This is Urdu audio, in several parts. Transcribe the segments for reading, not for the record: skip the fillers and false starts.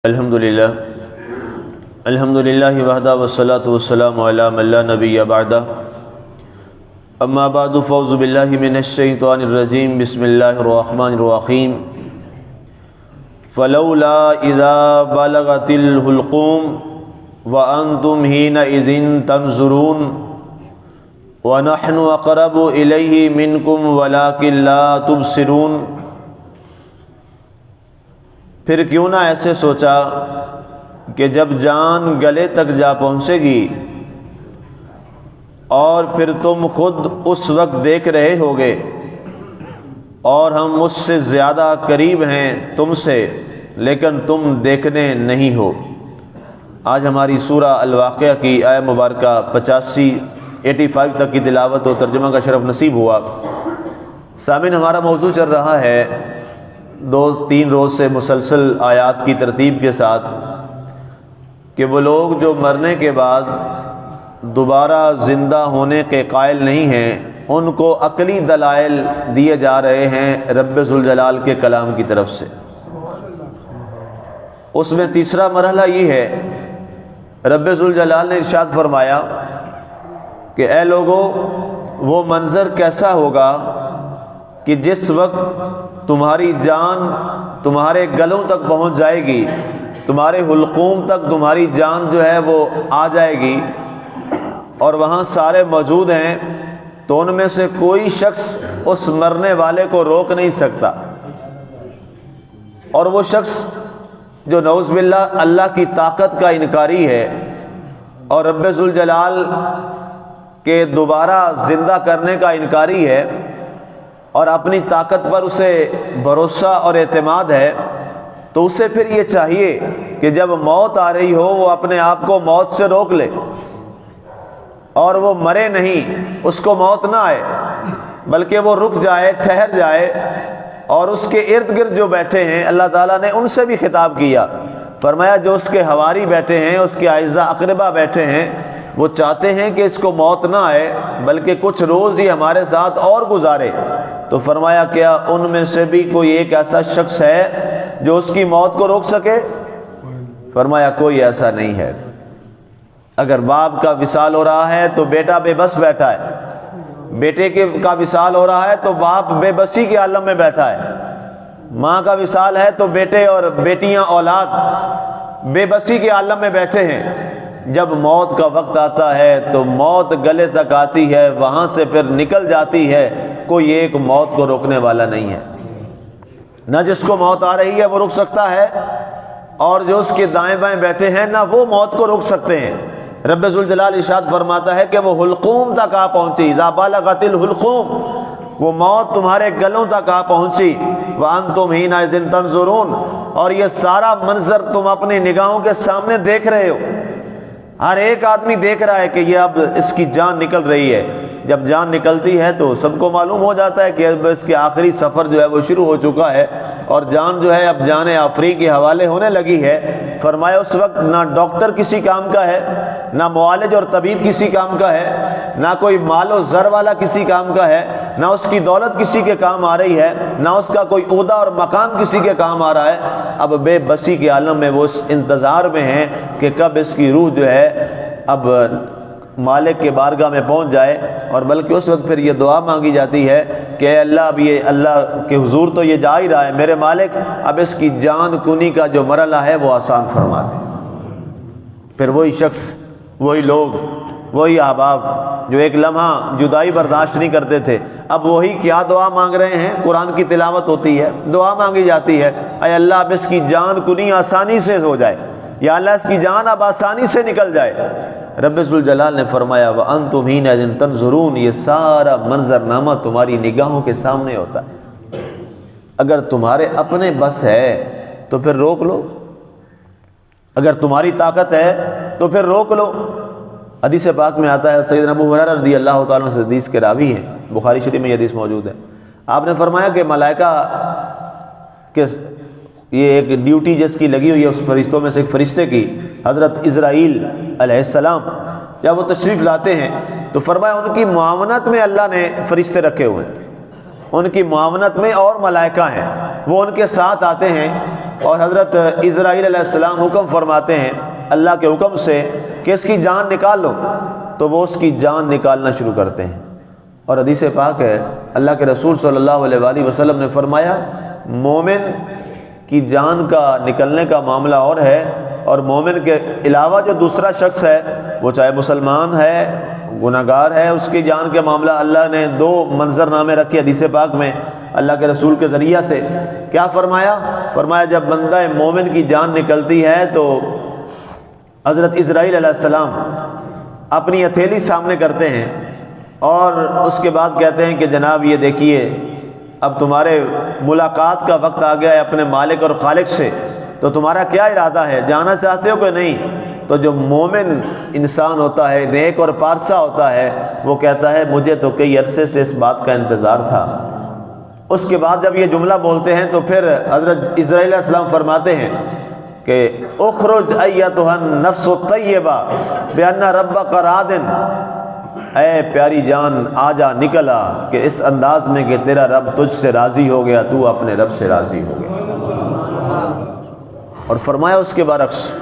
الحمدللہ وحدہ والصلاة والسلام علی من لا نبی بعدہ اما بعد فاعوذ باللہ من الشیطان الرجیم بسم اللہ الرحمن الرحیم فلولا اذا بلغت الحلقوم وانتم حینئذ تنظرون ونحن اقرب الیہ منکم ولکن لا تبصرون۔ پھر کیوں نہ ایسے سوچا کہ جب جان گلے تک جا پہنچے گی اور پھر تم خود اس وقت دیکھ رہے ہوگے اور ہم اس سے زیادہ قریب ہیں تم سے لیکن تم دیکھنے نہیں ہو۔ آج ہماری سورہ الواقعہ کی آیہ مبارکہ 85 تک کی تلاوت و ترجمہ کا شرف نصیب ہوا۔ سامعین، ہمارا موضوع چل رہا ہے 2-3 روز سے مسلسل آیات کی ترتیب کے ساتھ کہ وہ لوگ جو مرنے کے بعد دوبارہ زندہ ہونے کے قائل نہیں ہیں، ان کو عقلی دلائل دیے جا رہے ہیں رب ذوالجلال کے کلام کی طرف سے۔ اس میں تیسرا مرحلہ یہ ہے، رب ذوالجلال نے ارشاد فرمایا کہ اے لوگو، وہ منظر کیسا ہوگا کہ جس وقت تمہاری جان تمہارے گلوں تک پہنچ جائے گی، تمہارے حلقوم تک تمہاری جان جو ہے وہ آ جائے گی اور وہاں سارے موجود ہیں، تو ان میں سے کوئی شخص اس مرنے والے کو روک نہیں سکتا، اور وہ شخص جو نعوذ باللہ اللہ کی طاقت کا انکاری ہے اور رب ذوالجلال کے دوبارہ زندہ کرنے کا انکاری ہے اور اپنی طاقت پر اسے بھروسہ اور اعتماد ہے، تو اسے پھر یہ چاہیے کہ جب موت آ رہی ہو وہ اپنے آپ کو موت سے روک لے اور وہ مرے نہیں، اس کو موت نہ آئے بلکہ وہ رک جائے، ٹھہر جائے، اور اس کے ارد گرد جو بیٹھے ہیں اللہ تعالیٰ نے ان سے بھی خطاب کیا، فرمایا جو اس کے حواری بیٹھے ہیں، اس کے اعزاء اقربا بیٹھے ہیں، وہ چاہتے ہیں کہ اس کو موت نہ آئے بلکہ کچھ روز ہی ہمارے ساتھ اور گزارے، تو فرمایا کیا ان میں سے بھی کوئی ایک ایسا شخص ہے جو اس کی موت کو روک سکے؟ فرمایا کوئی ایسا نہیں ہے۔ اگر باپ کا وصال ہو رہا ہے تو بیٹا بے بس بیٹھا ہے، بیٹے کا وصال ہو رہا ہے تو باپ بے بسی کے عالم میں بیٹھا ہے، ماں کا وصال ہے تو بیٹے اور بیٹیاں اولاد بے بسی کے عالم میں بیٹھے ہیں۔ جب موت کا وقت آتا ہے تو موت گلے تک آتی ہے، وہاں سے پھر نکل جاتی ہے، کوئی ایک موت کو روکنے والا نہیں ہے، نہ جس کو موت آ رہی ہے وہ رک سکتا ہے اور جو اس کے دائیں بائیں بیٹھے ہیں نہ وہ موت کو روک سکتے ہیں۔ رب ذوالجلال ارشاد فرماتا ہے کہ وہ حلقوم تک آ پہنچی، اذا بلغت الحلقوم، وہ موت تمہارے گلوں تک آ پہنچی، وانتم حینئذ تنظرون، اور یہ سارا منظر تم اپنی نگاہوں کے سامنے دیکھ رہے ہو، ہر ایک آدمی دیکھ رہا ہے کہ یہ اب اس کی جان نکل رہی ہے۔ جب جان نکلتی ہے تو سب کو معلوم ہو جاتا ہے کہ اب اس کے آخری سفر جو ہے وہ شروع ہو چکا ہے اور جان جو ہے اب جان آفری کے حوالے ہونے لگی ہے۔ فرمایا اس وقت نہ ڈاکٹر کسی کام کا ہے، نہ معالج اور طبیب کسی کام کا ہے، نہ کوئی مال و زر والا کسی کام کا ہے، نہ اس کی دولت کسی کے کام آ رہی ہے، نہ اس کا کوئی عہدہ اور مقام کسی کے کام آ رہا ہے۔ اب بے بسی کے عالم میں وہ اس انتظار میں ہیں کہ کب اس کی روح جو ہے اب مالک کے بارگاہ میں پہنچ جائے، اور بلکہ اس وقت پھر یہ دعا مانگی جاتی ہے کہ اے اللہ، اب یہ اللہ کے حضور تو یہ جا ہی رہا ہے، میرے مالک اب اس کی جان کنی کا جو مرحلہ ہے وہ آسان فرما دے۔ پھر وہی شخص، وہی لوگ، وہی احباب جو ایک لمحہ جدائی برداشت نہیں کرتے تھے، اب وہی کیا دعا مانگ رہے ہیں؟ قرآن کی تلاوت ہوتی ہے، دعا مانگی جاتی ہے، اے اللہ اب اس کی جان کنی آسانی سے ہو جائے، یا اللہ اس کی جان اب آسانی سے نکل جائے۔ رب ذوالجلال نے فرمایا وَأَنْتُمْ حِینَئِذٍ تَنْظُرُونَ، یہ سارا منظرنامہ تمہاری نگاہوں کے سامنے ہوتا ہے۔ اگر تمہارے اپنے بس ہے تو پھر روک لو، اگر تمہاری طاقت ہے تو پھر روک لو۔ حدیث پاک میں آتا ہے، سیدنا ابو ہریرہ رضی اللہ تعالیٰ عنہ سے حدیث کے راوی ہیں، بخاری شریف میں یہ حدیث موجود ہے، آپ نے فرمایا کہ ملائکہ کے یہ ایک ڈیوٹی جس کی لگی ہوئی ہے اس فرشتوں میں سے ایک فرشتے کی، حضرت اسرائیل علیہ السلام، جب وہ تشریف لاتے ہیں تو فرمایا ان کی معاونت میں اللہ نے فرشتے رکھے ہوئے ہیں، ان کی معاونت میں اور ملائکہ ہیں، وہ ان کے ساتھ آتے ہیں اور حضرت اسرائیل علیہ السلام حکم فرماتے ہیں اللہ کے حکم سے کہ اس کی جان نکال لو، تو وہ اس کی جان نکالنا شروع کرتے ہیں۔ اور حدیث پاک ہے اللہ کے رسول صلی اللہ علیہ وآلہ وسلم نے فرمایا مومن کی جان کا نکلنے کا معاملہ اور ہے، اور مومن کے علاوہ جو دوسرا شخص ہے وہ چاہے مسلمان ہے گناہ گار ہے، اس کی جان کے معاملہ اللہ نے دو منظر نامے رکھے حدیث پاک میں اللہ کے رسول کے ذریعہ سے۔ کیا فرمایا؟ فرمایا جب بندہ مومن کی جان نکلتی ہے تو حضرت اسرائیل علیہ السلام اپنی ہتھیلی سامنے کرتے ہیں اور اس کے بعد کہتے ہیں کہ جناب یہ دیکھیے اب تمہارے ملاقات کا وقت آ گیا ہے اپنے مالک اور خالق سے، تو تمہارا کیا ارادہ ہے، جانا چاہتے ہو کہ نہیں؟ تو جو مومن انسان ہوتا ہے، نیک اور پارسا ہوتا ہے، وہ کہتا ہے مجھے تو کئی عرصے سے اس بات کا انتظار تھا۔ اس کے بعد جب یہ جملہ بولتے ہیں تو پھر حضرت اسرائیل علیہ السلام فرماتے ہیں کہ اخرج ایتھا النفس الطیبہ بان ربک راض، اے پیاری جان آ جا نکلا کہ اس انداز میں کہ تیرا رب تجھ سے راضی ہو گیا، تو اپنے رب سے راضی ہو گیا۔ اور فرمایا اس کے برعکس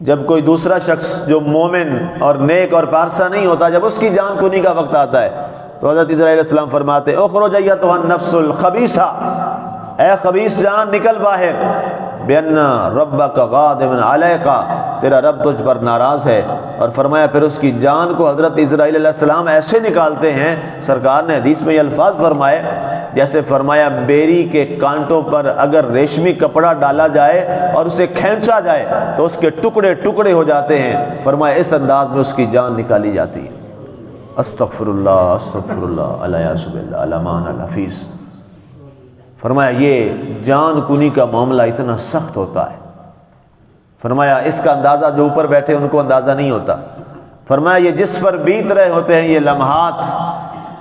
جب کوئی دوسرا شخص جو مومن اور نیک اور پارسا نہیں ہوتا، جب اس کی جان کنی کا وقت آتا ہے تو حضرت اسرائیل علیہ السلام فرماتے اخرج ایتھا النفس الخبیثہ، اے خبیث جان نکل باہر، بِأَنَّ رَبَّكَ غَاضِبٌ عَلَيْكَ، تیرا رب تجھ پر ناراض ہے۔ اور فرمایا پھر اس کی جان کو حضرت اسرائیل علیہ السلام ایسے نکالتے ہیں، سرکار نے حدیث میں یہ الفاظ فرمائے جیسے فرمایا بیری کے کانٹوں پر اگر ریشمی کپڑا ڈالا جائے اور اسے کھینچا جائے تو اس کے ٹکڑے ٹکڑے ہو جاتے ہیں، فرمایا اس انداز میں اس کی جان نکالی جاتی ہے۔ استغفر اللہ الیاذ باللہ الامان الحفیظ۔ فرمایا یہ جان کنی کا معاملہ اتنا سخت ہوتا ہے، فرمایا اس کا اندازہ جو اوپر بیٹھے ان کو اندازہ نہیں ہوتا۔ فرمایا یہ جس پر بیت رہے ہوتے ہیں یہ لمحات،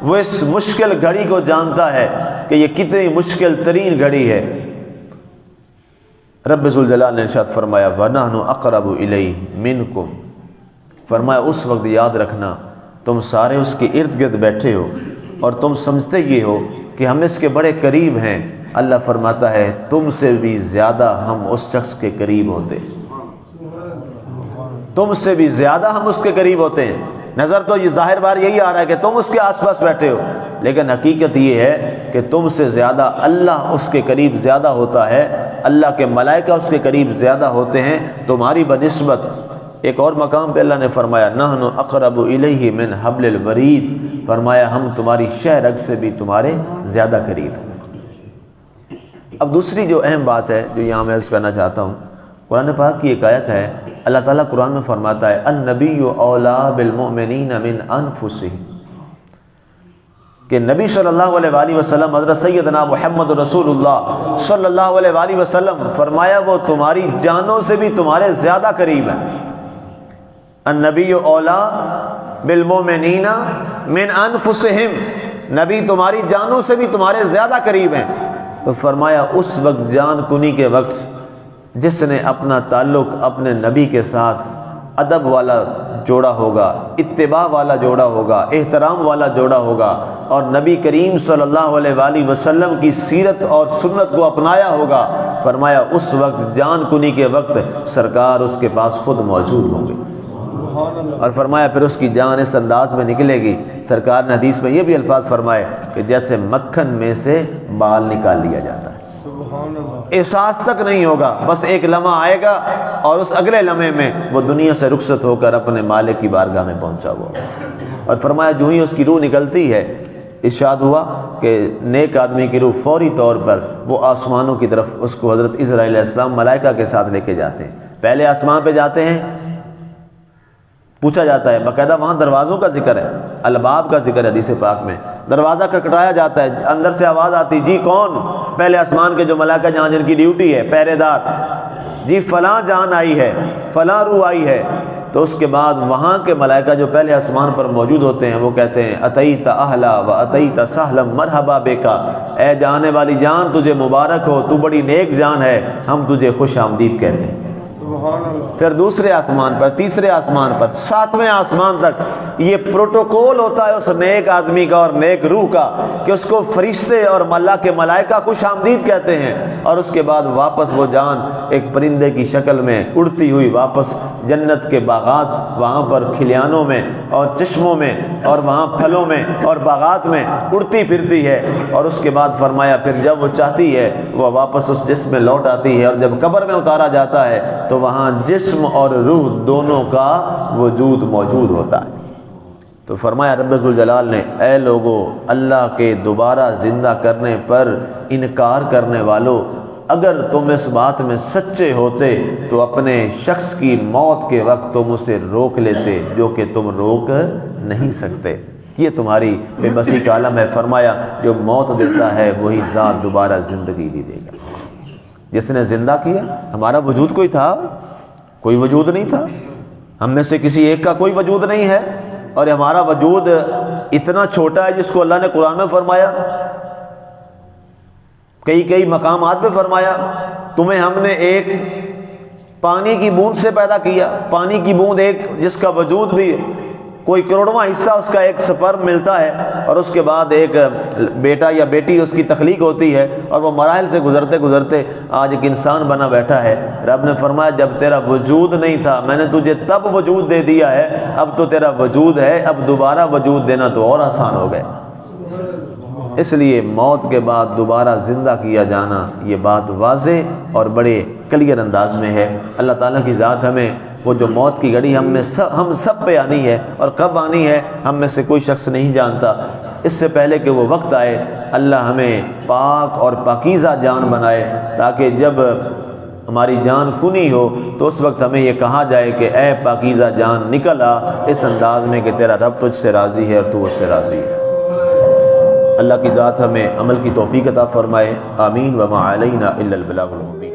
وہ اس مشکل گھڑی کو جانتا ہے کہ یہ کتنی مشکل ترین گھڑی ہے۔ رب ذوالجلال نے ارشاد فرمایا وَنَحْنُ أَقْرَبُ إِلَيْهِ مِنْكُمْ، فرمایا اس وقت یاد رکھنا تم سارے اس کے ارد گرد بیٹھے ہو اور تم سمجھتے یہ ہو کہ ہم اس کے بڑے قریب ہیں، اللہ فرماتا ہے تم سے بھی زیادہ ہم اس شخص کے قریب ہوتے ہیں، تم سے بھی زیادہ ہم اس کے قریب ہوتے ہیں۔ نظر تو یہ ظاہر بار یہی آ رہا ہے کہ تم اس کے آس پاس بیٹھے ہو، لیکن حقیقت یہ ہے کہ تم سے زیادہ اللہ اس کے قریب زیادہ ہوتا ہے، اللہ کے ملائکہ اس کے قریب زیادہ ہوتے ہیں تمہاری بنسبت۔ ایک اور مقام پہ اللہ نے فرمایا نحن اقرب الیہ من حبل الورید، فرمایا ہم تمہاری شہ رگ سے بھی تمہارے زیادہ قریب ہیں۔ اب دوسری جو اہم بات ہے جو یہاں میں عرض کرنا چاہتا ہوں، قرآن پاک کی ایک آیت ہے، اللہ تعالیٰ قرآن میں فرماتا ہے النبی اولیٰ بالمؤمنین من انفسہم، کہ نبی صلی اللہ علیہ وآلہ وسلم حضرت سیدنا محمد رسول اللہ صلی اللہ علیہ وآلہ وسلم فرمایا وہ تمہاری جانوں سے بھی تمہارے زیادہ قریب ہے۔ النبی اولیٰ بالمؤمنین من انفسہم، نبی تمہاری جانوں سے بھی تمہارے زیادہ قریب ہیں۔ تو فرمایا اس وقت جان کنی کے وقت جس نے اپنا تعلق اپنے نبی کے ساتھ ادب والا جوڑا ہوگا، اتباع والا جوڑا ہوگا، احترام والا جوڑا ہوگا، اور نبی کریم صلی اللہ علیہ وآلہ وسلم کی سیرت اور سنت کو اپنایا ہوگا، فرمایا اس وقت جان کنی کے وقت سرکار اس کے پاس خود موجود ہوں گے، اور فرمایا پھر اس کی جان اس انداز میں نکلے گی، سرکار نے حدیث میں یہ بھی الفاظ فرمائے کہ جیسے مکھن میں سے بال نکال لیا جاتا ہے، احساس تک نہیں ہوگا، بس ایک لمحہ آئے گا اور اس اگلے لمحے میں وہ دنیا سے رخصت ہو کر اپنے مالک کی بارگاہ میں پہنچا ہوا۔ اور فرمایا جو ہی اس کی روح نکلتی ہے، ارشاد ہوا کہ نیک آدمی کی روح فوری طور پر وہ آسمانوں کی طرف اس کو حضرت اسرائیل علیہ السلام ملائکہ کے ساتھ لے کے جاتے ہیں، پہلے آسمان پہ جاتے ہیں، پوچھا جاتا ہے، باقاعدہ وہاں دروازوں کا ذکر ہے، الباب کا ذکر ہے حدیث پاک میں، دروازہ کھٹکھٹایا جاتا ہے، اندر سے آواز آتی جی کون؟ پہلے آسمان کے جو ملائکہ جہاں جن کی ڈیوٹی ہے پہرے دار، جی فلاں جان آئی ہے، فلاں روح آئی ہے، تو اس کے بعد وہاں کے ملائکہ جو پہلے آسمان پر موجود ہوتے ہیں وہ کہتے ہیں اتیت اہلا و اتیت سہلا مرحبا بکا، اے جانے والی جان تجھے مبارک ہو، تو بڑی نیک جان ہے، ہم تجھے خوش آمدید کہتے ہیں۔ پھر دوسرے آسمان پر، تیسرے آسمان پر، ساتویں آسمان تک یہ پروٹوکول ہوتا ہے اس نیک آدمی کا اور نیک روح کا کہ اس کو فرشتے اور اللہ کے ملائکہ خوش آمدید کہتے ہیں، اور اس کے بعد واپس وہ جان ایک پرندے کی شکل میں اڑتی ہوئی واپس جنت کے باغات، وہاں پر کھلیانوں میں اور چشموں میں اور وہاں پھلوں میں اور باغات میں اڑتی پھرتی ہے، اور اس کے بعد فرمایا پھر جب وہ چاہتی ہے وہ واپس اس جسم میں لوٹ آتی ہے، اور جب قبر میں اتارا جاتا ہے تو وہاں جسم اور روح دونوں کا وجود موجود ہوتا ہے۔ تو فرمایا رب ذوالجلال نے، اے لوگو، اللہ کے دوبارہ زندہ کرنے پر انکار کرنے والو، اگر تم اس بات میں سچے ہوتے تو اپنے شخص کی موت کے وقت تم اسے روک لیتے، جو کہ تم روک نہیں سکتے۔ یہ تمہاری بے بسی کا عالم ہے۔ فرمایا جو موت دیتا ہے وہی ذات دوبارہ زندگی بھی دے گا۔ جس نے زندہ کیا، ہمارا وجود کوئی تھا؟ کوئی وجود نہیں تھا، ہم میں سے کسی ایک کا کوئی وجود نہیں ہے، اور ہمارا وجود اتنا چھوٹا ہے جس کو اللہ نے قرآن میں فرمایا، کئی مقامات پہ فرمایا تمہیں ہم نے ایک پانی کی بوند سے پیدا کیا، پانی کی بوند ایک جس کا وجود بھی کوئی کروڑواں حصہ اس کا ایک سپرم ملتا ہے، اور اس کے بعد ایک بیٹا یا بیٹی اس کی تخلیق ہوتی ہے، اور وہ مراحل سے گزرتے گزرتے آج ایک انسان بنا بیٹھا ہے۔ رب نے فرمایا جب تیرا وجود نہیں تھا میں نے تجھے تب وجود دے دیا ہے، اب تو تیرا وجود ہے، اب دوبارہ وجود دینا تو اور آسان ہو گئے۔ اس لیے موت کے بعد دوبارہ زندہ کیا جانا یہ بات واضح اور بڑے کلیئر انداز میں ہے۔ اللہ تعالیٰ کی ذات ہمیں وہ جو موت کی گھڑی ہم سب پہ آنی ہے، اور کب آنی ہے ہم میں سے کوئی شخص نہیں جانتا، اس سے پہلے کہ وہ وقت آئے اللہ ہمیں پاک اور پاکیزہ جان بنائے، تاکہ جب ہماری جان کنی ہو تو اس وقت ہمیں یہ کہا جائے کہ اے پاکیزہ جان نکل آ، اس انداز میں کہ تیرا رب تجھ سے راضی ہے اور تو اس سے راضی ہے۔ اللہ کی ذات ہمیں عمل کی توفیق عطا فرمائے، آمین۔ وما علینا الا البلاغ المبین۔